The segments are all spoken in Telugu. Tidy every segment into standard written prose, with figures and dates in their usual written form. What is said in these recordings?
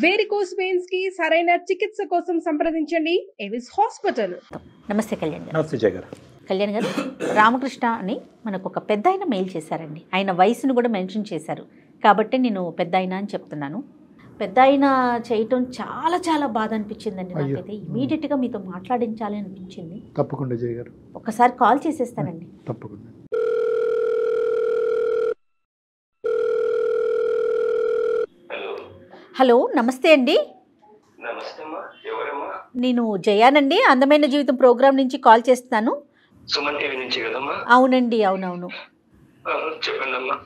వేరికోస్ వెయిన్స్ కి సరైన చికిత్స కోసం సంప్రదించండి ఎవిస్ హాస్పిటల్. నమస్తే కళ్యాణ్ గారు. నమస్తే జయ గారు. కళ్యాణ్ గారు, రామకృష్ణ అని మనకు ఒక పెద్ద ఆయన మెయిల్ చేశారండి. ఆయన వయసును కూడా మెన్షన్ చేశారు కాబట్టి నేను పెద్ద ఆయన అని చెప్తున్నాను. పెద్ద ఆయన చేయటం చాలా చాలా బాధ అనిపించిందండి నాకైతే. ఇమీడియట్గా మీతో మాట్లాడించాలి అనిపించింది. తప్పకుండా జయ గారు, ఒకసారి కాల్ చేసేస్తానండి. తప్పకుండా. హలో, నమస్తే అండి. నేను జయానండి, అందమైన జీవితం ప్రోగ్రామ్ నుంచి కాల్ చేస్తున్నాను. సుమన్ టీవీ నుంచి కదమ్మా? అవునండి, అవునవును. చెప్పండి అమ్మా.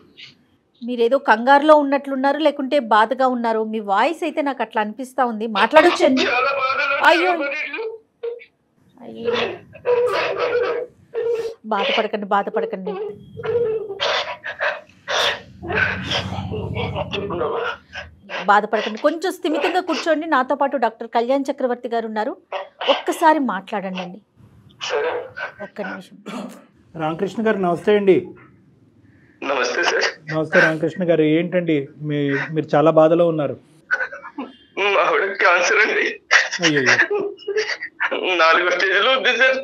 మీరేదో కంగారులో ఉన్నట్లున్నారు, లేకుంటే బాధగా ఉన్నారు. మీ వాయిస్ అయితే నాకు అట్లా అనిపిస్తా ఉంది. మాట్లాడొచ్చండి. అయ్యో అయ్యో, బాధపడకండి బాధపడకండి. బాధపడకండి, కొంచెం స్థిమితంగా కూర్చోండి. నాతో పాటు డాక్టర్ కళ్యాణ్ చక్రవర్తి గారు ఉన్నారు. ఒక్కసారి మాట్లాడండి అండి, ఒక్క నిమిషం. రామకృష్ణ గారు నమస్తే అండి. నమస్తే సార్. నమస్తే రామకృష్ణ గారు. ఏంటండి మీరు చాలా బాధలో ఉన్నారు? ఆవిడ క్యాన్సర్ అండి. అయ్యో, 4వ స్టేజ్లో ఉంది సార్.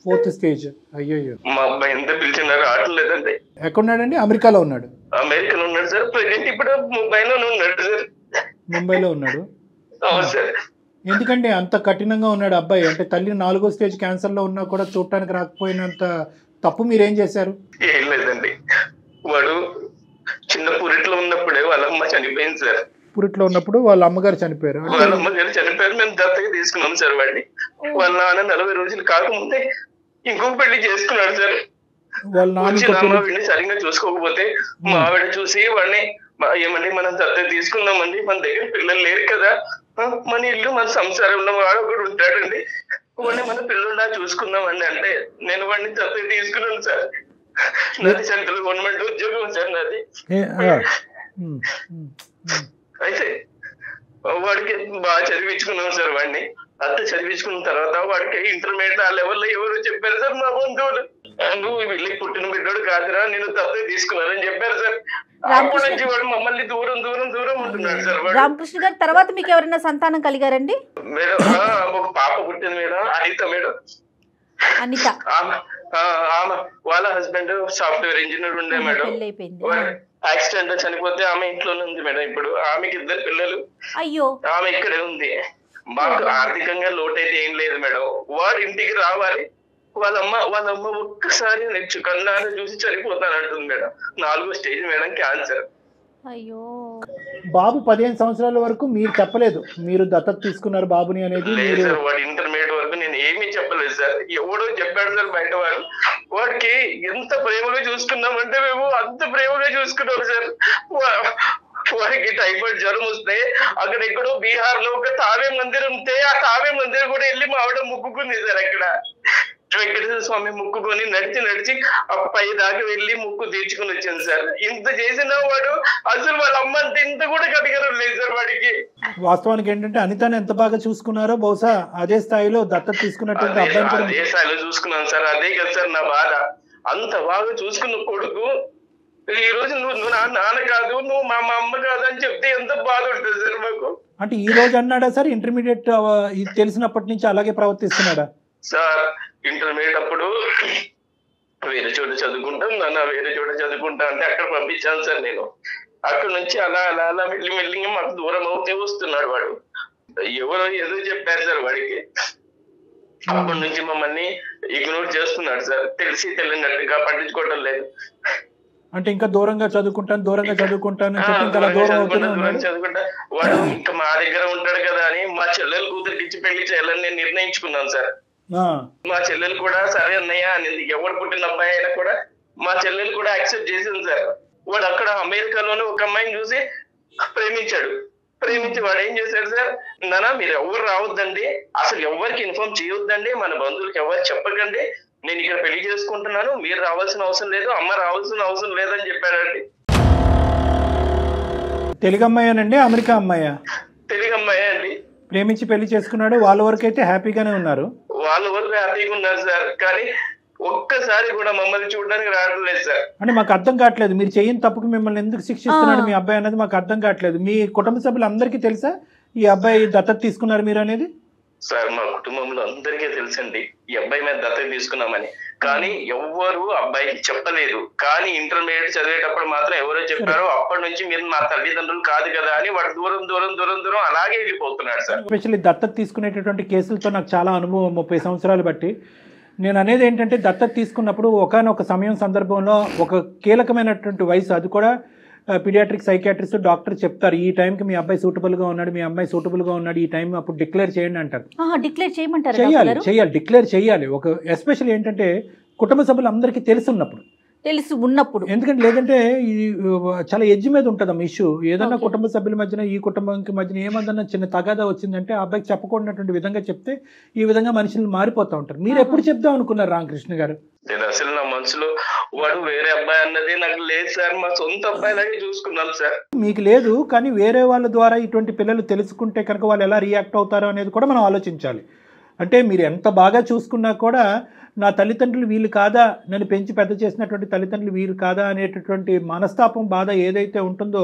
4th stage. అయ్యో. మా అబ్బాయి ఎంత పిలిచినా రావట్లేదండి. ఎక్కడున్నాడండి? అమెరికాలో ఉన్నాడు. అమెరికాలో ఉన్నాడు సార్. ప్రెసెంట్ ఇప్పుడు ముంబైలోనే ఉన్నాడు సార్. ముంబైలో ఉన్నాడు. అవును సార్. ఎందుకండి అంత కఠినంగా ఉన్నాడు అబ్బాయి? అంటే తల్లి 4వ స్టేజ్ క్యాన్సర్లో ఉన్నా కూడా చూడటానికి రాకపోయినంత తప్పు మీరేం చేశారు? ఏం లేదండి, వాడు చిన్న పురిట్లో ఉన్నప్పుడే వాళ్ళ అమ్మ చనిపోయింది సార్. పురిట్లో ఉన్నప్పుడు వాళ్ళ అమ్మగారు చనిపోయారు. వాళ్ళ అమ్మగారు చనిపోయారు. మేము దత్తగా తీసుకున్నాం సార్ వాడిని. వాళ్ళ నాన్న 40 రోజులు కాకముందే ఇంకొక పెళ్లి చేసుకున్నాడు సార్. వాళ్ళ నాన్న వీడిని సరిగ్గా చూసుకోకపోతే మా ఆవిడ చూసి వాడిని ఏమండి మనం దత్తగా తీసుకుందామండి, మన దగ్గర పిల్లలు లేరు కదా, మన ఇల్లు మన సంసారంలో వాడు ఒకడు ఉంటాడండి, వాడిని మన పిల్లల్లా చూసుకుందామండి అంటే నేను వాడిని దత్తగా తీసుకున్నాను సార్. నాది సెంట్రల్ గవర్నమెంట్ ఉద్యోగం సార్ నాది. అయితే వాడికి బాగా చదివించుకున్నాం సార్ వాడిని. అంత చదివించుకున్న తర్వాత వాడికి ఇంటర్మీడియట్ ఆ లెవెల్లో ఎవరు చెప్పారు సార్, మా బంధువులు, నువ్వు వీళ్ళకి పుట్టిన బిడ్డోడు కాదురా, నేను తప్పే తీసుకున్నానని చెప్పారు సార్. అప్పటి నుంచి వాడు మమ్మల్ని దూరం దూరం దూరం ఉంటున్నాడు సార్. రామకృష్ణ గారు, తర్వాత మీకు ఎవరైనా సంతానం కలిగారండి? మేడం ఒక పాప పుట్టింది మేడం, అనిత మేడం. అనిత? ఆమె వాళ్ళ హస్బెండ్ సాఫ్ట్వేర్ ఇంజనీర్ ఉండే మేడం. యాక్సిడెంట్ లో చనిపోతే ఆమె ఇంట్లోనే ఉంది మేడం. ఇప్పుడు ఆమెకి 2 పిల్లలు. అయ్యో. ఆమె ఇక్కడే ఉంది. మాకు ఆర్థికంగా లోటు అయితే ఏం లేదు మేడం. వాడు ఇంటికి రావాలి, వాళ్ళ అమ్మ ఒక్కసారి కన్నాను చూసి చనిపోతానంటుంది మేడం. 4వ స్టేజ్ మేడం, క్యాన్సర్. అయ్యో. బాబు 15 సంవత్సరాల వరకు మీరు చెప్పలేదు మీరు దత్తత తీసుకున్నారు బాబుని అనేది? లేదు సార్, వాడు ఇంటర్మీడియట్ వరకు నేను ఏమీ చెప్పలేదు సార్. ఎవడో చెప్పాడు సార్ బయట వాడు. వాడికి ఎంత ప్రేమగా చూసుకున్నామంటే మేము అంత ప్రేమగా చూసుకున్నాం సార్. వాడికి టైఫాయిడ్ జ్వరం వస్తే అక్కడ ఎక్కడో బీహార్ లో ఒక తావే మందిరం ఉంటే ఆ తావే మందిరం కూడా వెళ్ళి మా ఆవిడ ముక్కుకుంది సార్. అక్కడ వెంకటేశ్వర స్వామి ముక్కుకొని నడిచి పై దాకా వెళ్ళి ముక్కు తీర్చుకుని వచ్చింది సార్. ఇంత చేసిన వాడు అసలు వాళ్ళ అమ్మ అంత ఇంత కూడా కడిగరం లేదు సార్ వాడికి. వాస్తవానికి ఏంటంటే అనితని ఎంత బాగా చూసుకున్నారో బహుశా అదే స్థాయిలో దత్తత తీసుకున్నటువంటి అదే స్థాయిలో చూసుకున్నాను సార్. అదే కదా సార్ నా బాధ. అంత బాగా చూసుకున్న కొడుకు ఈ రోజు నువ్వు నాన్న కాదు, నువ్వు మా అమ్మ కాదు అని చెప్తే ఎంత బాధ ఉంటుంది సార్ మాకు. అంటే ఈ రోజు అన్నాడా సార్? ఇంటర్మీడియట్ తెలిసినప్పటి నుంచి అలాగే ప్రవర్తిస్తున్నాడా సార్? ఇంటర్మీడియట్ అప్పుడు వేరే చోట చదువుకుంటాం నాన్న, వేరే చోట చదువుకుంటా అంటే అక్కడ పంపించాను సార్ నేను. అక్కడ నుంచి అలా అలా అలా మెల్లిగా మాకు దూరం అవుతే వస్తున్నాడు వాడు. ఎవరో ఏదో చెప్పారు సార్ వాడికి. అప్పటి నుంచి మమ్మల్ని ఇగ్నోర్ చేస్తున్నాడు సార్. తెలిసి తెలియనట్టుగా పట్టించుకోవడం లేదు. అంటే ఇంకా దూరంగా చదువుకుంటాను చదువుకుంటా వాడు ఇంకా మా దగ్గర ఉంటాడు కదా అని మా చెల్లెలు కూతురికి ఇచ్చి పెళ్లి చేయాలని నేను నిర్ణయించుకున్నాను సార్. మా చెల్లెలు కూడా సరే అన్నయ్య అనేది. ఎవరు పుట్టిన అబ్బాయి అయినా కూడా మా చెల్లెలు కూడా యాక్సెప్ట్ చేసింది సార్. వాడు అక్కడ అమెరికాలోనే ఒక అమ్మాయిని చూసి ప్రేమించి వాడు ఏం చేశాడు సార్, నాన్న మీరు ఎవరు రావద్దండి, అసలు ఎవరికి ఇన్ఫార్మ్ చేయొద్దండి, మన బంధువులకి ఎవరు చెప్పకండి, నేను ఇక్కడ పెళ్లి చేసుకుంటున్నాను, మీరు రావాల్సిన అవసరం లేదు, అమ్మ రావాల్సిన అవసరం లేదని చెప్పాడండి. తెలుగు అమ్మాయేనండి? అమెరికా అమ్మాయా? తెలుగు అమ్మాయి అండి. ప్రేమించి పెళ్లి చేసుకున్నాడు. వాళ్ళ వరకు అయితే హ్యాపీగానే ఉన్నారు. వాళ్ళ వరకు హ్యాపీగా ఉన్నారు సార్. కానీ ఒక్కసారి కూడా మమ్మల్ని చూడడానికి రావడం లేదు సార్. అంటే మాకు అర్థం కావట్లేదు, మీరు చేయని తప్పుకు మిమ్మల్ని ఎందుకు శిక్షిస్తున్నాడు మీ అబ్బాయి అనేది మాకు అర్థం కావట్లేదు. మీ కుటుంబ సభ్యులు అందరికీ తెలుసా ఈ అబ్బాయి దత్తత తీసుకున్నారు మీరు అనేది? సార్ మా కుటుంబంలో అందరికీ తెలుసండి ఈ అబ్బాయి మీద దత్తత తీసుకున్నామని, కానీ ఎవ్వరు అబ్బాయికి చెప్పలేదు. కానీ ఇంటర్మీడియట్ చదివేటప్పుడు మాత్రం ఎవరో చెప్పారో అప్పటి నుంచి మీరు మా తల్లిదండ్రులు కాదు కదా అని వాడు దూరం దూరం దూరం దూరం అలాగే వెళ్ళిపోతున్నాడు సార్. ఎస్పెషల్లీ దత్తత తీసుకునేటటువంటి కేసులతో నాకు చాలా అనుభవం 30 సంవత్సరాలు బట్టి. నేను అనేది ఏంటంటే దత్తత తీసుకున్నప్పుడు ఒకానొక సమయం సందర్భంలో ఒక కీలకమైనటువంటి వయసు, అది కూడా పీడియాట్రిక్ సైకియాట్రిస్ట్ డాక్టర్ చెప్తారు ఈ టైంకి మీ అబ్బాయి సూటబుల్గా ఉన్నాడు, మీ అమ్మాయి సూటబుల్గా ఉన్నాడు, ఈ టైం అప్పుడు డిక్లేర్ చేయండి అంటారు. డిక్లేర్ చేయమంటారు? చేయాలి, డిక్లేర్ చేయాలి. ఒక ఎస్పెషల్లీ ఏంటంటే కుటుంబ సభ్యులు అందరికీ తెలిసి ఉన్నప్పుడు, ఎందుకంటే లేదంటే ఇది చాలా ఎడ్జ్ మీద ఉంటుందమ్మా ఇష్యూ. ఏదన్నా కుటుంబ సభ్యుల మధ్యన ఈ కుటుంబానికి మధ్యన ఏమన్నా చిన్న తగాదా వచ్చిందంటే ఆ అబ్బాయికి చెప్పకూడనటువంటి విధంగా చెప్తే ఈ విధంగా మనుషులు మారిపోతూ ఉంటారు. మీరు ఎప్పుడు చెప్దాం అనుకున్నారు రామకృష్ణ గారు? నేను అసలు నా మనసులో వాడు వేరే అబ్బాయి అన్నది నాకు లేదు సార్, మా సొంత అబ్బాయి లాగే చూసుకున్నాను సార్. మీకు లేదు, కానీ వేరే వాళ్ళ ద్వారా ఇటువంటి పిల్లలు తెలుసుకుంటే కనుక వాళ్ళు ఎలా రియాక్ట్ అవుతారో అనేది కూడా మనం ఆలోచించాలి. అంటే మీరు ఎంత బాగా చూసుకున్నా కూడా నా తల్లిదండ్రులు వీళ్ళు కాదా, నన్ను పెంచి పెద్ద చేసినటువంటి తల్లిదండ్రులు వీళ్ళు కాదా అనేటటువంటి మనస్తాపం, బాధ ఏదైతే ఉంటుందో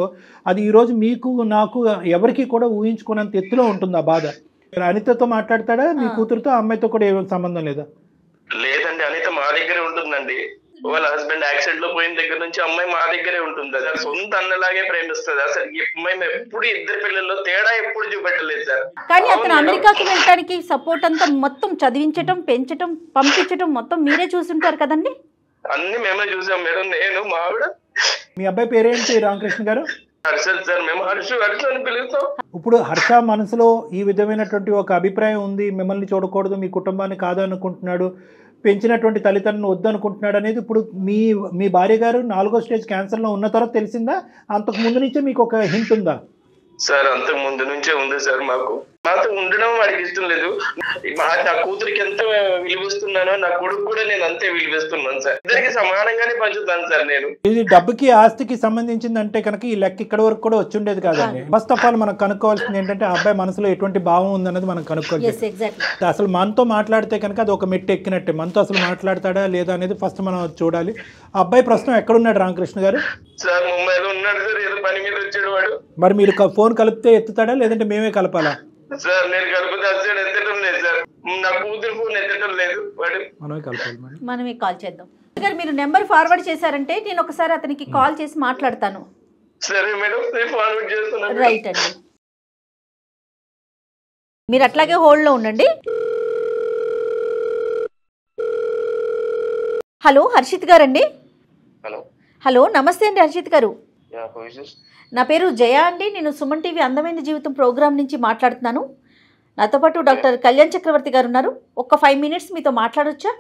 అది ఈరోజు మీకు నాకు ఎవరికి కూడా ఊహించుకున్నంత ఎత్తులో ఉంటుంది ఆ బాధ. అనితతో మాట్లాడతాడా మీ కూతురుతో? అమ్మాయితో కూడా ఏమైనా సంబంధం లేదా? లేదండి, అనిత మా దగ్గరే ఉంటుందండి. వాళ్ళ హస్బెండ్ యాక్సిడెంట్ లో పోయిన దగ్గర నుంచి అమ్మాయి మా దగ్గరే ఉంటుంది. అసలు సొంత అన్నలాగే ప్రేమిస్తుంది. అసలు మేము ఎప్పుడు ఇద్దరు పిల్లల్లో తేడా ఎప్పుడు చూపెట్టలేదు సార్. కానీ అతను అమెరికాకి వెళ్ళడానికి సపోర్ట్ అంతా మొత్తం చదివించటం, పెంచటం, పంపించటం మొత్తం మీరే చూసుంటారు కదండి? అన్ని మేమే చూసాం మేడం, నేను మా ఆవిడ. మీ అబ్బాయి పేరేంటి రామకృష్ణ గారు? హర్షద్ సార్, మేము హర్ష అని పిలుస్తాం. ఇప్పుడు హర్ష మనసులో ఈ విధమైనటువంటి ఒక అభిప్రాయం ఉంది, మిమ్మల్ని చూడకూడదు, మీ కుటుంబాన్ని కాదనుకుంటున్నాడు, పెంచినటువంటి తల్లిదండ్రులను వద్దనుకుంటున్నాడు అనేది ఇప్పుడు మీ భార్య గారు 4వ స్టేజ్ క్యాన్సర్లో ఉన్న తర్వాత తెలిసిందా? అంతకు ముందు నుంచే మీకు ఒక హింట్ ఉందా? సార్ అంతకు ముందు నుంచే ఉంది సార్. మాతో ఉండడం వాడికి ఇష్టం లేదు. నా కూతురికి ఎంత విలువిస్తున్నానో నా కొడుకు కూడా నేను అంతే విలువిస్తున్నాను సార్. ఇద్దరికి సమానంగానే పంచుతాను సార్ నేను. ఇది డబ్బుకి ఆస్తికి సంబంధించింది అంటే కనుక ఈ లెక్క ఇక్కడ వరకు కూడా వచ్చి ఉండేది కాదండి. ఫస్ట్ ఆఫ్ ఆల్ మనం కనుక్కోవాల్సింది ఏంటంటే ఆ అబ్బాయి మనసులో ఎటువంటి భావం ఉందన్నది మనం కనుక్కోవాలి. అసలు మనతో మాట్లాడితే కనుక అది ఒక మెట్టు ఎక్కినట్టే. మనతో అసలు మాట్లాడతాడా లేదా అనేది ఫస్ట్ మనం చూడాలి. ఆ అబ్బాయి ప్రస్తుతం ఎక్కడున్నాడు రామకృష్ణ గారు? సార్ ముంబైలో ఉన్నాడు సార్, ఏదో పని మీద వచ్చాడు వాడు. మరి మీరు ఫోన్ కలిపితే ఎత్తుతాడా లేదంటే మేమే కలపాలా? సార్ నేను కలిపితే అసలు ఎత్తడం లేదు సార్, నా కూతురు ఫోన్ ఎత్తడం లేదు వాడు. మనమే కాల్ చేద్దాం. మీరు నెంబర్ ఫార్వర్డ్ చేశారంటే నేను ఒకసారి అతనికి కాల్ చేసి మాట్లాడతాను. సరే మేడం, నేను ఫార్వర్డ్ చేస్తున్నాను. రైట్ అండి, మీరు అట్లాగే హోల్డ్ లో ఉండండి. హలో హర్షిత్ గారండి? హలో నమస్తే అండి హర్షిత్ గారు. నా పేరు జయ అండి. నేను సుమన్ టీవీ అందమైన జీవితం ప్రోగ్రామ్ నుంచి మాట్లాడుతున్నాను. నాతో పాటు డాక్టర్ కళ్యాణ్ చక్రవర్తి గారు ఉన్నారు. ఒక 5 minutes మీతో మాట్లాడొచ్చా?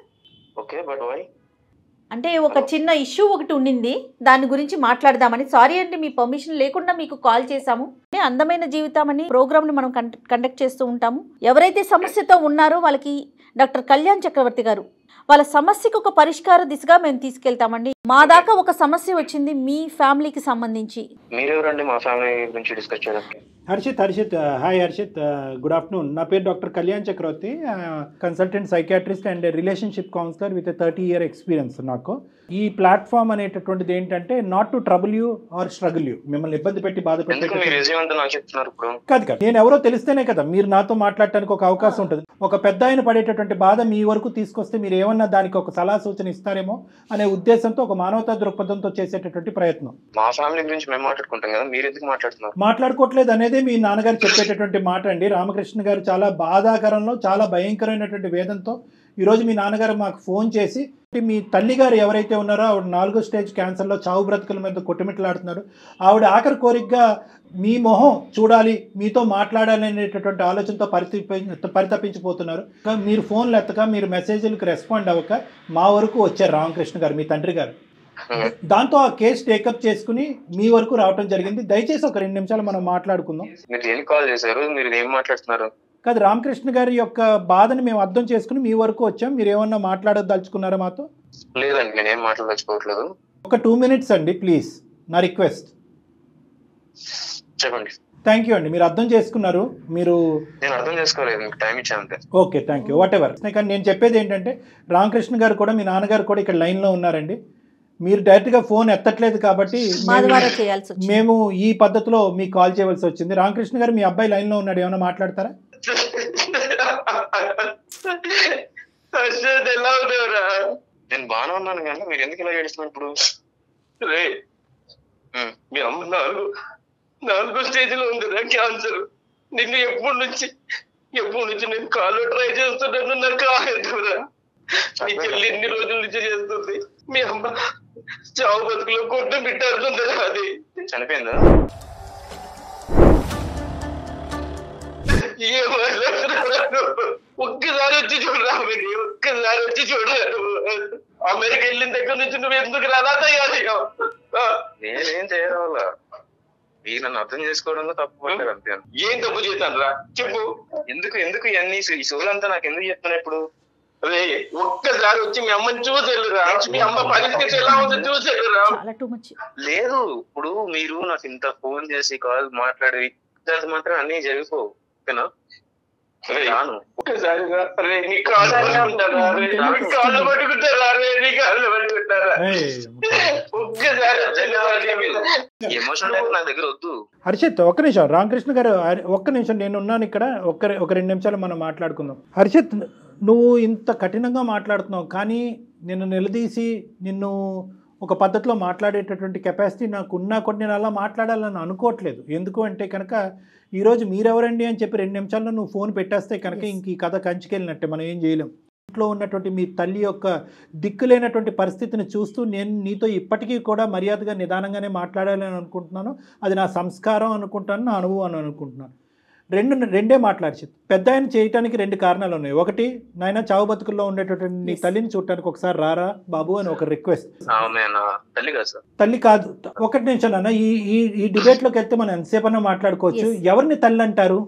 అంటే ఒక చిన్న ఇష్యూ ఒకటి ఉండింది, దాని గురించి మాట్లాడదామని. సారీ అండి, మీ పర్మిషన్ లేకుండా మీకు కాల్ చేశాము. అందమైన జీవితం అని ప్రోగ్రామ్ని మనం కండక్ట్ చేస్తూ ఉంటాము. ఎవరైతే సమస్యతో ఉన్నారో వాళ్ళకి డాక్టర్ కళ్యాణ్ చక్రవర్తి గారు వాళ్ళ సమస్యకు ఒక పరిష్కార దిశగా మేము తీసుకెళ్తామండి. మా దాకా ఒక సమస్య వచ్చింది మీ ఫ్యామిలీకి సంబంధించి. మీరెవరండి మా ఫ్యామిలీ గురించి డిస్కస్ చేయడానికి? Harshit hi Harshit, good afternoon. నా పేరు doctor Kalyan Chakravarthi, consultant psychiatrist and relationship counsellor with 30 year experience నాకు. ఈ ప్లాట్ఫామ్ అనేటటువంటిది ఏంటంటే not to trouble you or struggle you, మిమ్మల్ని ఇబ్బంది పెట్టి బాధ పెట్టి కాదు. నేను ఎవరో తెలిస్తేనే కదా మీరు నాతో మాట్లాడటానికి ఒక అవకాశం ఉంటుంది. ఒక పెద్ద ఆయన పడేటటువంటి బాధ మీ వరకు తీసుకొస్తే మీరు ఏమన్నా దానికి ఒక సలహా సూచన ఇస్తారేమో అనే ఉద్దేశంతో ఒక మానవతా దృక్పథంతో చేసేటటువంటి ప్రయత్నం. మా ఫ్యామిలీ గురించి మేము మాట్లాడుకుంటాం కదా, మీరు ఎందుకు మాట్లాడుతున్నారు? మాట్లాడుకోవట్లేదు అనేది మీ నాన్నగారు చెప్పేటటువంటి మాట అండి. రామకృష్ణ గారు చాలా బాధాకరంలో చాలా భయంకరమైనటువంటి వేదంతో ఈరోజు మీ నాన్నగారు మాకు ఫోన్ చేసి మీ తల్లి గారు ఎవరైతే ఉన్నారో ఆవిడ 4వ స్టేజ్ క్యాన్సర్లో చావు బ్రతుకుల మీద కొట్టుమిట్లాడుతున్నారు. ఆవిడ ఆఖరి కోరికగా మీ మొహం చూడాలి, మీతో మాట్లాడాలి అనేటటువంటి ఆలోచనతో పరితపించిపోతున్నారు. మీరు ఫోన్లు ఎత్తక, మీరు మెసేజ్లకు రెస్పాండ్ అవ్వక మా వరకు వచ్చారు రామకృష్ణ గారు, మీ తండ్రి గారు. దాంతో ఆ కేసు టేకప్ చేసుకుని మీ వరకు రావడం జరిగింది. దయచేసి ఒక 2 నిమిషాలు మనం మాట్లాడుకుందాం. కాదు, రామకృష్ణ గారి యొక్క బాధని మేము అర్థం చేసుకుని మీ వరకు వచ్చాం. మీరు ఏమన్నా మాట్లాడదలుచుకున్నారా మాతో? లేదండి, నేనేం మాట్లాడదలుచుకోవట్లేదు. ఒక 2 minutes అండి ప్లీజ్, నా రిక్వెస్ట్. చెప్పండి. థ్యాంక్ యూ అండి, మీరు అర్థం చేసుకున్నారు. నేను అర్థం చేసుకోలేదు, మీకు టైం ఇచ్చాను. Okay, thank you. What ever. కానీ నేను చెప్పేది ఏంటంటే రామకృష్ణ గారు కూడా మీ నాన్నగారు కూడా ఇక్కడ లైన్లో ఉన్నారండి. మీరు డైరెక్ట్గా ఫోన్ ఎత్తట్లేదు కాబట్టి మా ద్వారా చేయాల్సి వచ్చింది. మేము ఈ పద్ధతిలో మీకు కాల్ చేయవలసి వచ్చింది. రామకృష్ణ గారు, మీ అబ్బాయి లైన్లో ఉన్నాడు, ఏమైనా మాట్లాడతారా? ఎలా ఉన్నావురా? నేను బాగానే ఉన్నాను కానీ మీరు ఎందుకు ఇలా ఏడుస్తున్నారు ఇప్పుడు? రే, మీ అమ్మ నాలుగో స్టేజ్ లో ఉందిరా క్యాన్సర్. నిన్ను ఎప్పటి నుంచి నేను కాల్లో ట్రై చేస్తున్నాను, నాకు కాలేదురా. నీ చెల్లి ఎన్ని రోజుల నుంచి చేస్తుంది. మీ అమ్మ చావు బతుకులో కొట్టు బిట్టాడుతుందిరా. అది చనిపోయిందా? ఒక్కసారి వచ్చి చూడరా, ఒక్కసారి వచ్చి చూడరా. అమెరికా వెళ్ళిన దగ్గర నుంచి నువ్వు ఎందుకు అలా తయారయ్యావు? నేనేం చేయడం వల్ల మీరు నన్ను అర్థం చేసుకోవడంలో తప్పు పడ్డారు అంతే. ఏం తప్పు చేశాను రా చెప్పు. ఎందుకు ఇవన్నీ ఈ సోలంతా నాకు ఎందుకు చెప్తున్నా ఇప్పుడు? అదే ఒక్కసారి వచ్చి మీ అమ్మని చూసేళ్ళురా, మీ అమ్మ పరిస్థితి ఎలా ఉందో చూసేళ్ళురా. లేదు, ఇప్పుడు మీరు నాకు ఇంత ఫోన్ చేసి కాల్ మాట్లాడి మాత్రం అన్ని జరిగిపోవు, ఓకేనా? ఒక్కసారి హర్షిత్, ఒక్క నిమిషం. రామకృష్ణ గారు, ఒక్క నిమిషం, నేను ఉన్నాను ఇక్కడ. ఒక 2 నిమిషాలు మనం మాట్లాడుకుందాం. హర్షిత్, నువ్వు ఇంత కఠినంగా మాట్లాడుతున్నావు, కానీ నిన్ను నిలదీసి నిన్ను ఒక పద్ధతిలో మాట్లాడేటటువంటి కెపాసిటీ నాకు ఉన్నా కూడా నేను అలా మాట్లాడాలని అనుకోవట్లేదు. ఎందుకు అంటే కనుక ఈరోజు మీరెవరండి అని చెప్పి 2 నిమిషాల్లో నువ్వు ఫోన్ పెట్టేస్తే కనుక ఇంక ఈ కథ కంచికెళ్ళినట్టే, మనం ఏం చేయలేం. ఇంట్లో ఉన్నటువంటి మీ తల్లి యొక్క దిక్కులేనటువంటి పరిస్థితిని చూస్తూ నేను నీతో ఇప్పటికీ కూడా మర్యాదగా నిదానంగానే మాట్లాడాలని అనుకుంటున్నాను. అది నా సంస్కారం అనుకుంటాను, నా అనుభవం అనుకుంటున్నాను. రెండే మాట్లాడి పెద్ద ఆయన చేయటానికి 2 కారణాలు ఉన్నాయి. ఒకటి, నాయన చావు బతుకుల్లో ఉండేటటువంటి నీ తల్లిని చూడటానికి ఒకసారి రారా బాబు అని ఒక రిక్వెస్ట్. తల్లి కాదు, 1 నిమిషం అన్న. ఈ డిబేట్ లోకి వెళ్తే మనం ఎంతసేపన్నా మాట్లాడుకోవచ్చు. ఎవరిని తల్లి అంటారు?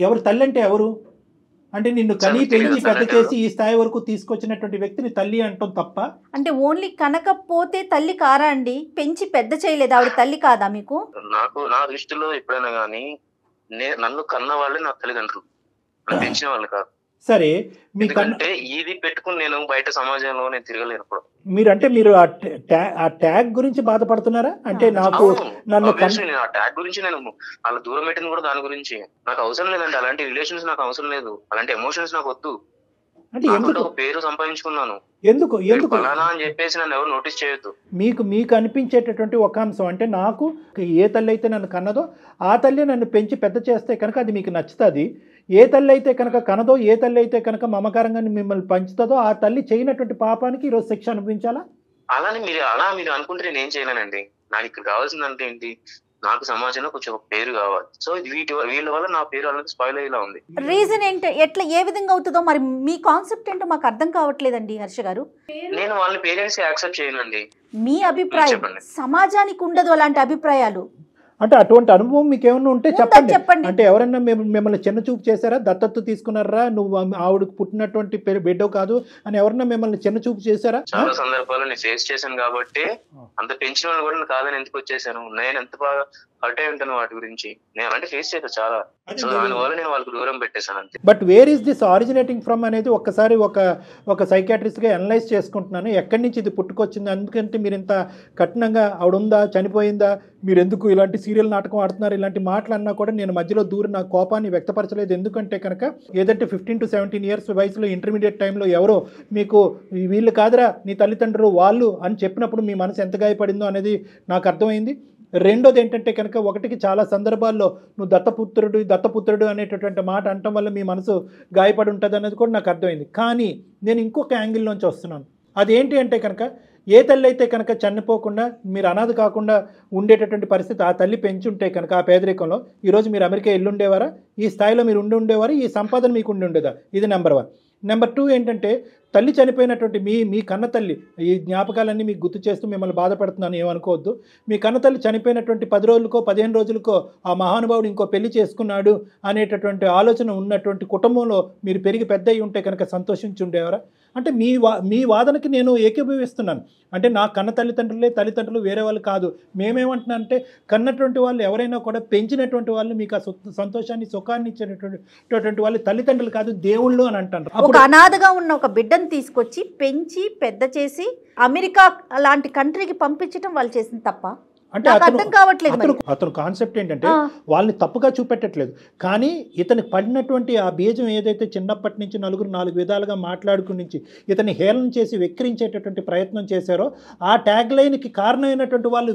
ఎవరు తల్లి అంటే ఎవరు? అంటే నిన్ను కనీ పెంచి పెద్ద చేసి ఈ స్థాయి వరకు తీసుకొచ్చినటువంటి వ్యక్తిని తల్లి అంటాం తప్ప. అంటే ఓన్లీ కనకపోతే తల్లి కారా అండి? పెంచి పెద్ద చేయలేదు, ఆవిడ తల్లి కాదా మీకు? నా దృష్టిలో ఎప్పుడైనా గానీ నన్ను కన్న వాళ్ళే నా తల్లిదండ్రులు, పెంచిన వాళ్ళు కాదు. సరే, ఎందుకంటే ఇది పెట్టుకుని నేను బయట సమాజంలో నేను తిరగలేను. మీరు ఆ ట్యాగ్ గురించి బాధపడుతున్నారా? అంటే నన్ను ఆ ట్యాగ్ గురించి నేను వాళ్ళ దూరం పెట్టింది కూడా దాని గురించి. నాకు అవసరం లేదండి అలాంటి రిలేషన్స్, నాకు అవసరం లేదు అలాంటి ఎమోషన్స్ నాకు వద్దు. అంటే ఎందుకు పేరు సంపాదించుకున్నాను, ఎందుకు అని చెప్పేసి నన్ను ఎవరు నోటీస్ చేయొద్దు. మీకు అనిపించేటటువంటి ఒక అంశం అంటే, నాకు ఏ తల్లి అయితే నన్ను కన్నదో ఆ తల్లి నన్ను పెంచి పెద్ద చేస్తే కనుక అది మీకు నచ్చుతుంది. ఏ తల్లి అయితే కనుక కనదో, ఏ తల్లి అయితే కనుక మమకారంగా మిమ్మల్ని పంచుతుందో ఆ తల్లి చేయనటువంటి పాపానికి ఈరోజు శిక్ష అనిపించాలా? అలా మీరు అనుకుంటే నేను ఏం చేయలేనండి. నాకు ఇక్కడ కావాల్సిందంటే ఏంటి, నాకు సమాజంలో కొంచెం ఒక పేరు కావాలి. సో వీళ్ళ వల్ల నా పేరు అనేది స్పాయిల్ అయ్యేలా ఉంది. రీజన్ ఏంటో, ఎట్లా ఏ విధంగా అవుతుందో మరి మీ కాన్సెప్ట్ ఏంటో మాకు అర్థం కావట్లేదండి హర్ష గారు. నేను వాళ్ళ పేరెంట్స్ యాక్సెప్ట్ చేయనండి. మీ అభిప్రాయం, సమాజానికి ఉండదు అలాంటి అభిప్రాయాలు. అంటే అటువంటి అనుభవం మీకు ఏమన్నా ఉంటే చెప్పండి. అంటే ఎవరన్నా మిమ్మల్ని చిన్న చూపు చేశారా? దత్తత తీసుకున్నారా? నువ్వు ఆవిడకు పుట్టినటువంటి బిడ్డో కాదు అని ఎవరన్నా మిమ్మల్ని చిన్న చూపు చేశారా? చాలా సందర్భాలు నేను ఫేస్ చేశాను కాబట్టి అంత పెంచిన వాళ్ళు కూడా కాదని ఎందుకు వచ్చేసాను. నేను ఎంత బాగా హర్ట్ అయి ఉంటాను వాటి గురించి. నేను అలాంటి ఫేస్ చేశాను చాలా. సో దానివల్ల నేను వాళ్ళకి దూరం పెట్టేశాను అంతే. But where is this originating from అనేది ఒక్కసారి ఒక సైకాట్రిస్ట్ గా అనలైజ్ చేసుకుంటున్నాను. ఎక్కడి నుంచి ఇది పుట్టుకొచ్చింది? ఎందుకంటే మీరు ఇంత కఠినంగా ఆవిడ ఉందా, చనిపోయిందా, మీరు ఎందుకు ఇలాంటి సీరియల్ నాటకం ఆడుతున్నారు, ఇలాంటి మాటలు అన్నా కూడా నేను మధ్యలో దూరం నా కోపాన్ని వ్యక్తపరచలేదు. ఎందుకంటే కనుక ఏదంటే 15 to 17 years వయసులో ఇంటర్మీడియట్ టైంలో ఎవరో మీకు వీళ్ళు కాదురా నీ తల్లిదండ్రులు వాళ్ళు అని చెప్పినప్పుడు మీ మనసు ఎంత గాయపడిందో అనేది నాకు అర్థమైంది. రెండోది ఏంటంటే కనుక, ఒకటికి చాలా సందర్భాల్లో నువ్వు దత్తపుత్రుడు అనేటటువంటి మాట అనటం వల్ల మీ మనసు గాయపడి ఉంటుంది అనేది కూడా నాకు అర్థమైంది. కానీ నేను ఇంకొక యాంగిల్లోంచి వస్తున్నాను. అదేంటి అంటే కనుక, ఏ తల్లి అయితే కనుక చనిపోకుండా మీరు అనాథ కాకుండా ఉండేటటువంటి పరిస్థితి ఆ తల్లి పెంచుంటే కనుక ఆ పేదరికంలో ఈరోజు మీరు అమెరికా వెళ్ళి ఉండేవారా? ఈ స్థాయిలో మీరు ఉండేవారు? ఈ సంపాదన మీకు ఉండేదా? ఇది నెంబర్ 1. నెంబర్ 2 ఏంటంటే, తల్లి చనిపోయినటువంటి మీ కన్న తల్లి, ఈ జ్ఞాపకాలన్నీ మీకు గుర్తు చేస్తూ మిమ్మల్ని బాధపడుతున్నాను, ఏమనుకోవద్దు. మీ కన్న తల్లి చనిపోయినటువంటి 10 రోజులకో 15 రోజులకో ఆ మహానుభావుడు ఇంకో పెళ్లి చేసుకున్నాడు అనేటటువంటి ఆలోచన ఉన్నటువంటి కుటుంబంలో మీరు పెరిగి పెద్ద అయి ఉంటే కనుక సంతోషించి ఉండేవారా? అంటే మీ వాదనకి నేను ఏకీభవిస్తున్నాను. అంటే నా కన్న తల్లిదండ్రులు వేరే వాళ్ళు కాదు. మేమేమంటున్నా అంటే కన్నటువంటి వాళ్ళు ఎవరైనా కూడా పెంచినటువంటి వాళ్ళు మీకు ఆ సంతోషాన్ని సుఖాన్ని ఇచ్చేటటువంటి వాళ్ళు తల్లిదండ్రులు కాదు, దేవుళ్ళు అని అంటారు. ఒక అనాథగా ఉన్న ఒక బిడ్డను తీసుకొచ్చి పెంచి పెద్ద చేసి అమెరికా లాంటి కంట్రీకి పంపించడం వాళ్ళు చేసిన తప్ప అంటే అర్థం కావట్లేదు. అతను కాన్సెప్ట్ ఏంటంటే వాళ్ళని తప్పుగా చూపెట్టట్లేదు, కానీ ఇతనికి పడినటువంటి ఆ బీజం ఏదైతే చిన్నప్పటి నుంచి నలుగురు 4 విధాలుగా మాట్లాడుకుని నుంచి ఇతన్ని హేళన చేసి వెక్కిరించేటటువంటి ప్రయత్నం చేశారో ఆ ట్యాగ్ లైన్కి కారణమైనటువంటి వాళ్ళు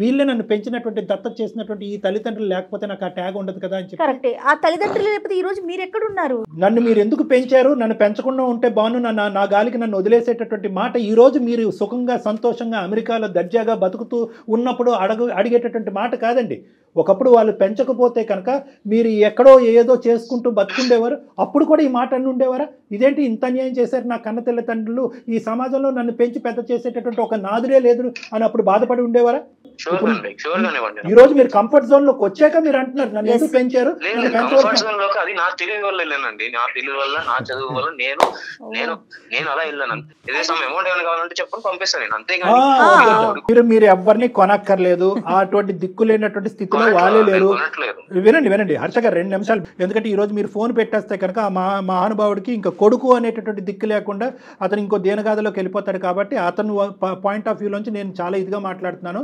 వీళ్ళే నన్ను పెంచినటువంటి దత్తత చేసినటువంటి ఈ తల్లిదండ్రులు లేకపోతే నాకు ఆ ట్యాగ్ ఉండదు కదా అని చెప్పి. కరెక్టే. ఆ తల్లిదండ్రులు లేకపోతే ఈ రోజు మీరు ఎక్కడున్నారు? నన్ను మీరు ఎందుకు పెంచారు, నన్ను పెంచకుండా ఉంటే బాను, నా గాలికి నన్ను వదిలేసేటటువంటి మాట ఈ రోజు మీరు సుఖంగా సంతోషంగా అమెరికాలో దర్జాగా బతుకుతూ ఉన్నప్పుడు అడిగేటటువంటి మాట కాదండి. ఒకప్పుడు వాళ్ళు పెంచకపోతే కనుక మీరు ఎక్కడో ఏదో చేసుకుంటూ బతుకుండేవారు, అప్పుడు కూడా ఈ మాట అన్ని ఉండేవారా? ఇదేంటి ఇంత అన్యాయం చేశారు నా కన్న తల్లిదండ్రులు, ఈ సమాజంలో నన్ను పెంచి పెద్ద చేసేటటువంటి ఒక నాదురే లేదు అని అప్పుడు బాధపడి ఉండేవారా? ఈ రోజు మీరు కంఫర్ట్ జోన్ లోకి వచ్చాక మీరు అంటున్నారు నన్ను ఎందుకు పెంచారు. అది నా తెలివి వల్ల వెళ్ళానండి, నా తెలివి వల్ల నా చదువు వల్ల నేను అలా వెళ్ళాను. ఇదే సమయం అమౌంట్ ఏమైనా కావాలంటే చెప్పని పంపిస్తాను నేను, అంతేగాని మీరు ఎవరిని కొనక్కర్లేదు. అటువంటి దిక్కు లేనటువంటి స్థితిలో వాళ్ళే లేరు. వినండి హర్ష గారు 2 నిమిషాలు. ఎందుకంటే ఈ రోజు మీరు ఫోన్ పెట్టేస్తే కనుక ఆ మహానుభావుడికి ఇంకా కొడుకు అనేటటువంటి దిక్కు లేకుండా అతను ఇంకో దేనగాథలోకి వెళ్ళిపోతాడు. కాబట్టి అతను పాయింట్ ఆఫ్ వ్యూలోంచి నేను చాలా ఇదిగా మాట్లాడుతున్నాను.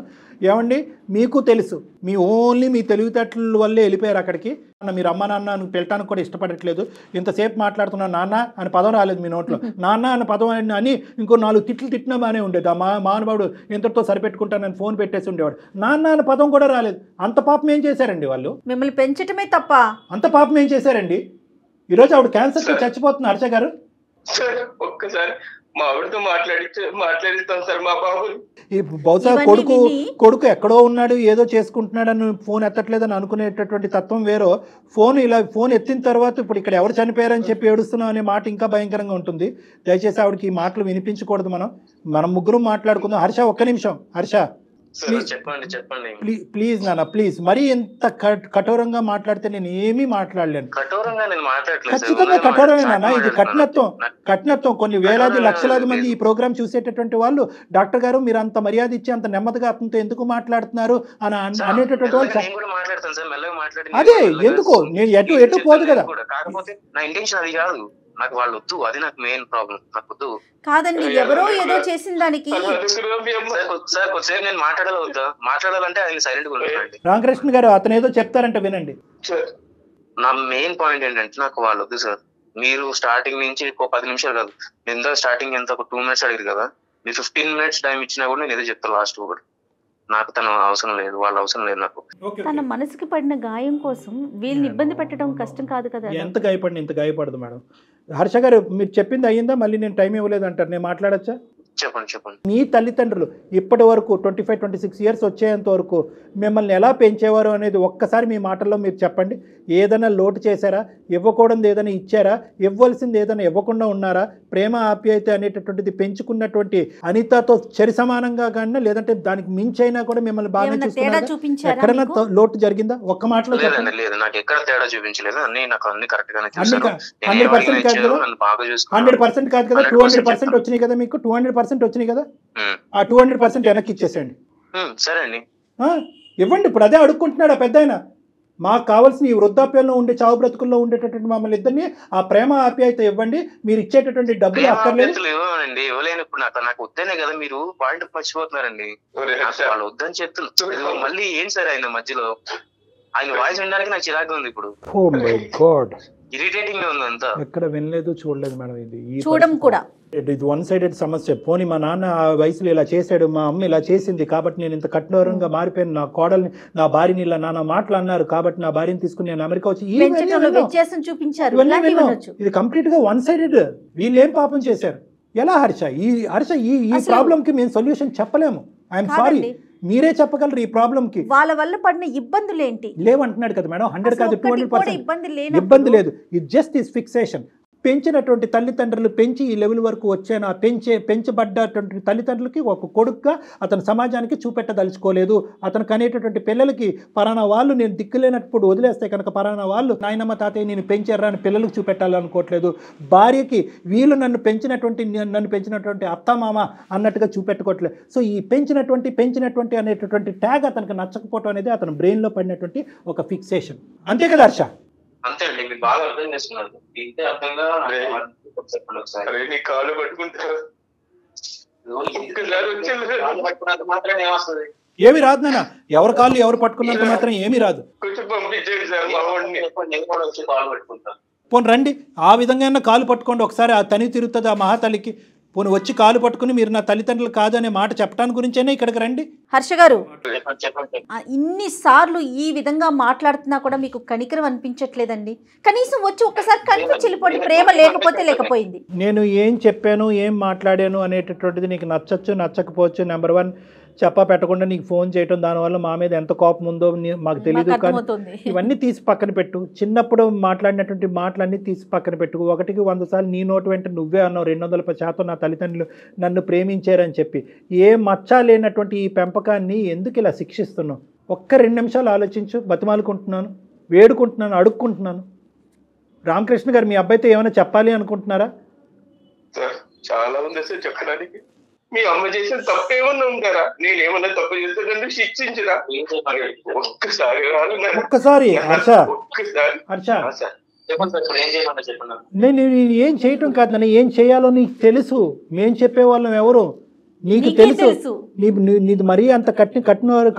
ఏమండి, మీకు తెలుసు మీ తెలివితేటల వల్లే వెళ్ళిపోయారు అక్కడికి. మీరు అమ్మ నాన్న అని పిలటానికి కూడా ఇష్టపడట్లేదు. ఇంతసేపు మాట్లాడుతున్నా నాన్న అని పదం రాలేదు మీ నోట్లో. నాన్న అనే పదం అని ఇంకో 4 తిట్లు తిట్టినా బాగానే ఉండేది. ఆ మహానుభావుడు ఇంతటితో సరిపెట్టుకుంటానని ఫోన్ పెట్టేసి ఉండేవాడు. నాన్న అనే పదం కూడా రాలేదు. అంత పాపం ఏం చేశారండి వాళ్ళు? మిమ్మల్ని పెంచటమే తప్ప అంత పాపం ఏం చేశారండి? ఈరోజు ఆవిడ క్యాన్సర్తో చచ్చిపోతుంది. హర్ష గారు ఒక్కసారి మా ఆవిడతో మాట్లాడిస్తాను సార్ మా బాబు. ఈ బహుశా కొడుకు ఎక్కడో ఉన్నాడు, ఏదో చేసుకుంటున్నాడని ఫోన్ ఎత్తట్లేదని అనుకునేటటువంటి తత్వం వేరో, ఫోన్ ఎత్తిన తర్వాత ఇప్పుడు ఇక్కడ ఎవరు చనిపోయారని చెప్పి ఏడుస్తున్నాం అనే మాట ఇంకా భయంకరంగా ఉంటుంది. దయచేసి ఆవిడకి ఈ మాటలు వినిపించకూడదు. మనం ముగ్గురు మాట్లాడుకుందాం. హర్ష ఒక్క నిమిషం. హర్ష చెప్పండి ప్లీజ్ నాన్న, ప్లీజ్. మరీ ఎంత కఠోరంగా మాట్లాడితే నేను ఏమీ మాట్లాడలేను. ఖచ్చితంగా కఠోరమే నాన్న. ఇది కఠినత్వం. కొన్ని వేలాది లక్షలాది మంది ఈ ప్రోగ్రామ్ చూసేటటువంటి వాళ్ళు డాక్టర్ గారు మీరు అంత మర్యాద ఇచ్చి అంత నెమ్మదిగా అతనితో ఎందుకు మాట్లాడుతున్నారు అని అనేటటువంటి వాళ్ళు. అదే ఎందుకు నేను ఎటు పోదు కదా. నాకు వాళ్ళు వద్దు, అది నాకు మెయిన్ ప్రాబ్లం. నాకు వద్దు కాదండి, ఎవరో ఏదో చేసిన దానికి సార్ కొద్దిసేపు నేను మాట్లాడాలంటే ఆయన సైలెంట్ గా ఉంటానండి. రామకృష్ణ గారు అతను ఏదో చెప్తారంటే వినండి. నా మెయిన్ పాయింట్ ఏంటంటే నాకు వాళ్ళు వద్దు సార్. మీరు స్టార్టింగ్ నుంచి 10 నిమిషాలు కాదు, ఎంత స్టార్టింగ్ ఎంత 2 minutes అడిగారు కదా, మీరు 15 minutes టైం ఇచ్చినా కూడా నేను ఏదో చెప్తాను లాస్ట్ ఒకటి. నాకు తన అవసరం లేదు, వాళ్ళ అవసరం లేదు నాకు. తన మనసుకి పడిన గాయం కోసం వీళ్ళని ఇబ్బంది పెట్టడం కష్టం కాదు కదా. ఎంత గాయపడిన ఇంత గాయపడదు మేడం. హర్ష గారు మీరు చెప్పింది అయ్యిందా? మళ్ళీ నేను టైం ఇవ్వలేదు అంటారు, నేను మాట్లాడచ్చా? చెప్పండి. మీ తల్లిదండ్రులు ఇప్పటి వరకు 25-26 years వచ్చేంత వరకు మిమ్మల్ని ఎలా పెంచేవారు అనేది ఒక్కసారి మీ మాటల్లో మీరు చెప్పండి. ఏదైనా లోటు చేశారా? ఇవ్వకూడదు ఏదైనా ఇచ్చారా? ఇవ్వాల్సింది ఏదైనా ఇవ్వకుండా ఉన్నారా? ప్రేమ ఆప్యాయత అనేటటువంటిది పెంచుకున్నటువంటి అనితతో చరి సమానంగా కానీ లేదంటే దానికి మించైనా కూడా మిమ్మల్ని బాగా చూసుకున్నారా? ఎక్కడైనా లోటు జరిగిందా? ఒక్క మాటలో చెప్పండి. 100% కాదు కదా, 200% వచ్చినాయి కదా, మీకు 200% వచ్చినాయి కదా. ఆ 200% వెనక్కి ఇచ్చేసేయండి. సరే అండి, ఇవ్వండి. ఇప్పుడు అదే అడుక్కుంటున్నాడు ఆ పెద్దాయన. మాకు కావాల్సిన ఈ వృద్ధాప్యంలో ఉండే చావు బ్రతుకుల్లో ఉండేటటువంటి మమ్మల్ని ఇద్దరిని ఆ ప్రేమ ఆప్యాయత ఇవ్వండి. మీరు ఇచ్చేటటువంటి డబ్బులు అక్కర్లేదు. ఇవ్వలేను. ఇప్పుడు నాకు వద్దనే కదా మీరు పాయింట్ మర్చిపోతున్నారండి. వాళ్ళు వద్దని చెప్తున్నారు మళ్ళీ ఏం సార్ ఆయన మధ్యలో ఆయన వాయిస్ వినడానికి నాకు చిరాకు ఉంది. ఇప్పుడు ఇరిటేటింగ్ గా ఉంది అంతా. ఎక్కడ వినలేదు చూడలేదు మేడం. ఇది చూడడం కూడా ఇది 1-sided సమస్య. పోనీ మా నాన్న ఆ వయసులో ఇలా చేశాడు, మా అమ్మ ఇలా చేసింది కాబట్టి నేను ఇంత కఠోరంగా మారిపోయాను, నా కోడల్ని నా భార్యని ఇలా నాన్న మాటలు అన్నారు కాబట్టి నా భార్యని తీసుకుని నేను అమెరికా వచ్చి ఇది కంప్లీట్ గా 1-sided. వీళ్ళు ఏం పాపం చేశారు? ఎలా హర్ష ఈ ప్రాబ్లం కి మేము సొల్యూషన్ చెప్పలేము. ఐఎమ్ సారీ, మీరే చెప్పగలరు ఈ ప్రాబ్లం కి. వాళ్ళ వల్ల పడిన ఇబ్బందులు ఏంటి లేవంటున్నాడు కదా మేడం. 100 కాదు 200% ఇబ్బంది లేదు. It just is fixation. పెంచినటువంటి తల్లిదండ్రులు పెంచి ఈ లెవెల్ వరకు వచ్చాను ఆ పెంచబడ్డటువంటి తల్లిదండ్రులకి ఒక కొడుకుగా అతను సమాజానికి చూపెట్టదలుచుకోలేదు. అతను కనేటటువంటి పిల్లలకి పలానా వాళ్ళు నేను దిక్కులేనప్పుడు వదిలేస్తే కనుక పలానా వాళ్ళు నాయనమ్మ తాతయ్య నేను పెంచారా అని పిల్లలకు చూపెట్టాలనుకోవట్లేదు. భార్యకి వీళ్ళు నన్ను పెంచినటువంటి అత్తమామ అన్నట్టుగా చూపెట్టుకోవట్లేదు. సో ఈ పెంచినటువంటి అనేటటువంటి ట్యాగ్ అతనికి నచ్చకపోవటం అనేది అతని బ్రెయిన్లో పడినటువంటి ఒక ఫిక్సేషన్. అంతే కదా హర్ష? అంతే అండి, మీరు బాగా అర్థం చేసుకున్నారు. ఇంతే అర్థంగా అరే నీ కాళ్ళు పట్టుకుంటారు పట్టుకున్నంత మాత్రం ఏమొస్తుంది? ఏమి రాదు నాన్న, ఎవరి కాళ్ళు ఎవరు పట్టుకున్నంత మాత్రం ఏమీ రాదు. కొంచెం పంపించండి సార్ మా వాడిని. నేను కూడా వచ్చి కాల్ పెట్టుకుంటాను. పోనీ రండి, ఆ విధంగా కాలు పట్టుకోండి ఒకసారి, ఆ తని తిరుగుతుంది ఆ మహాతల్లికి. పోనీ వచ్చి కాలు పట్టుకుని మీరు నా తల్లిదండ్రులు కాదు అనే మాట చెప్పడానికి గురించేనే ఇక్కడికి రండి. హర్ష గారు, చెప్పండి. ఇన్నిసార్లు ఈ విధంగా మాట్లాడుతున్నా కూడా మీకు కనికరం అనిపించట్లేదండి? కనీసం వచ్చి ఒక్కసారి కనిపించి వెళ్ళిపోండి. ప్రేమ లేకపోతే లేకపోయింది. నేను ఏం చెప్పాను ఏం మాట్లాడాను అనేటటువంటిది నీకు నచ్చచ్చు నచ్చకపోవచ్చు. నెంబర్ 1 చెప్పా పెట్టకుండా నీకు ఫోన్ చేయటం, దానివల్ల మా మీద ఎంత కోపం ఉందో మాకు తెలియదు. కానీ ఇవన్నీ తీసి పక్కన పెట్టు. చిన్నప్పుడు మాట్లాడినటువంటి మాటలన్నీ తీసి పక్కన పెట్టు. 1కి 100 సార్లు నీ నోటు వెంట నువ్వే అన్నావు 210% నా తల్లిదండ్రులు నన్ను ప్రేమించారని చెప్పి. ఏ మచ్చ లేనటువంటి ఈ పెంపకాన్ని ఎందుకు ఇలా శిక్షిస్తున్నావు? ఒక్క 2 నిమిషాలు ఆలోచించు. బతిమాలుకుంటున్నాను, వేడుకుంటున్నాను, అడుక్కుంటున్నాను. రామకృష్ణ గారు, మీ అబ్బాయితో ఏమైనా చెప్పాలి అనుకుంటున్నారా? సార్ చాలా ఉంది సార్ చెప్పడానికి. మీ అమ్మ చేసిన తప్పేమన్నా ఉంటారా? నేనేమన్నా తప్పు చేస్తానంటే శిక్షించరా? ఒక్కసారి హర్ష, నేను ఏం చేయటం కాదు నన్ను, ఏం చేయాలో నీకు తెలుసు. మేం చెప్పేవాళ్ళం ఎవరు నీకు తెలుసు. నీది మరీ అంత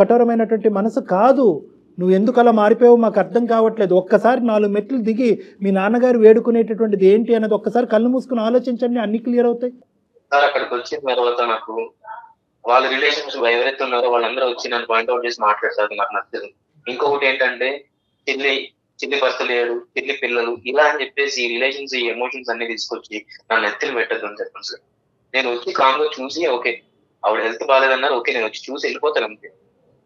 కఠోరమైనటువంటి మనసు కాదు. నువ్వు ఎందుకు అలా మారిపోయావు మాకు అర్థం కావట్లేదు. ఒక్కసారి 4 మెట్లు దిగి మీ నాన్నగారు వేడుకునేటటువంటిది ఏంటి అన్నది ఒక్కసారి కళ్ళు మూసుకుని ఆలోచించండి, అన్ని క్లియర్ అవుతాయి. సార్ అక్కడికి వచ్చిన తర్వాత నాకు వాళ్ళ రిలేషన్స్ ఎవరైతే ఉన్నారో వాళ్ళందరూ వచ్చి నన్ను పాయింట్అవుట్ చేసి మాట్లాడతారు, నాకు నచ్చదు. ఇంకొకటి ఏంటంటే చిల్లి భర్త లేడు, చిల్లి పిల్లలు ఇలా అని చెప్పేసి రిలేషన్స్ ఈ ఎమోషన్స్ అన్ని తీసుకొచ్చి నన్ను ఎత్తులు పెట్టద్దు అని చెప్పండి సార్. నేను వచ్చి కామ్గా చూసి ఓకే ఆవిడ హెల్త్ బాగాలేదన్నారు, ఓకే నేను వచ్చి చూసి వెళ్ళిపోతాను అంతే.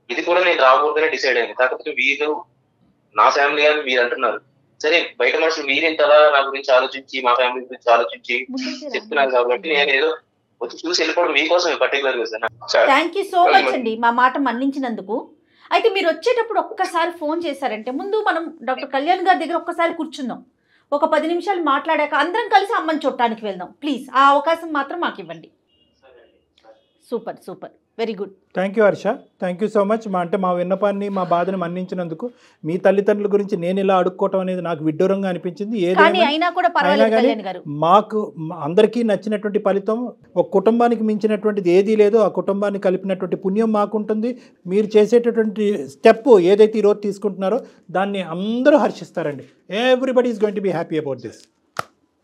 ఇది కూడా నేను రాకూడదనే డిసైడ్ అయింది. కాకపోతే వీళ్ళు నా ఫ్యామిలీ అని మీరు అంటున్నారు. సరే బయట మనుషులు మీరింతలా నా గురించి ఆలోచించి మా ఫ్యామిలీ గురించి ఆలోచించి చెప్తున్నారు కాబట్టి నేను ఏదో వచ్చి చూసి వెళ్ళిపోవడం మీకోసం పర్టికులర్ గా sir. Thank you so much అండి మా మాట మన్నించినందుకు. అయితే మీరు వచ్చేటప్పుడు ఒక్కసారి ఫోన్ చేశారంటే ముందు మనం డాక్టర్ కళ్యాణ్ గారి దగ్గర ఒక్కసారి కూర్చుందాం, ఒక 10 నిమిషాలు మాట్లాడాక అందరం కలిసి అమ్మని చూడటానికి వెళ్దాం ప్లీజ్. ఆ అవకాశం మాత్రం మాకు ఇవ్వండి. Super super, very good. Thank you Harsha, thank you so much. మా విన్నపాన్ని మా బాధను మన్నించినందుకు. మీ తల్లిదండ్రుల గురించి నేను ఇలా అడుక్కోవటం అనేది నాకు విడ్డూరంగా అనిపించింది. అయినా కూడా మాకు అందరికీ నచ్చినటువంటి ఫలితం ఒక కుటుంబానికి మించినటువంటిది ఏదీ లేదు. ఆ కుటుంబాన్ని కలిపినటువంటి పుణ్యం మాకుంటుంది. మీరు చేసేటటువంటి స్టెప్ ఏదైతే ఈరోజు తీసుకుంటున్నారో దాన్ని అందరూ హర్షిస్తారండి. Everybody is going to be happy about this.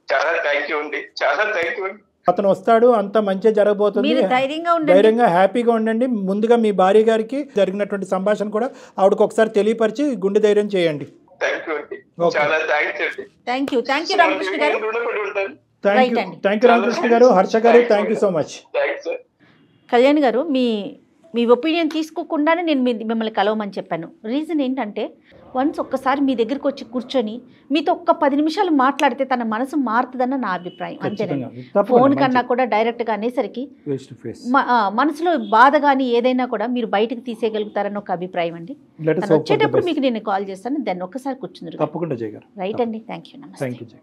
చాలా థ్యాంక్ యూ అండి, చాలా థ్యాంక్ యూ అండి. అతను వస్తాడు, అంత మంచిగా జరగబోతుంది. ధైర్యంగా హ్యాపీగా ఉండండి. ముందుగా మీ భార్య గారికి జరిగినటువంటి సంభాషణ కూడా ఆవిడకి ఒకసారి తెలియపరిచి గుండె ధైర్యం చేయండి. థ్యాంక్ యూ రామకృష్ణ గారు. థ్యాంక్ యూ రామకృష్ణ గారు. హర్ష గారు thank you so much. Kalyan గారు, మీ ఒపీనియన్ తీసుకోకుండానే నేను మిమ్మల్ని కలవమని చెప్పాను. రీజన్ ఏంటంటే వన్స్ ఒక్కసారి మీ దగ్గరికి వచ్చి కూర్చొని మీతో ఒక్క 10 నిమిషాలు మాట్లాడితే తన మనసు మారుతుందన్న నా అభిప్రాయం. అంతేనండి, ఫోన్ కన్నా కూడా డైరెక్ట్గా అనేసరికి మనసులో బాధ కానీ ఏదైనా కూడా మీరు బయటకు తీసేయగలుగుతారని ఒక అభిప్రాయం అండి. వచ్చేటప్పుడు మీకు నేను కాల్ చేస్తాను, దాన్ని ఒక్కసారి కూర్చుందరు. తప్పకుండా చేయగలరు. రైట్ అండి, థ్యాంక్ యూ. నమస్తే.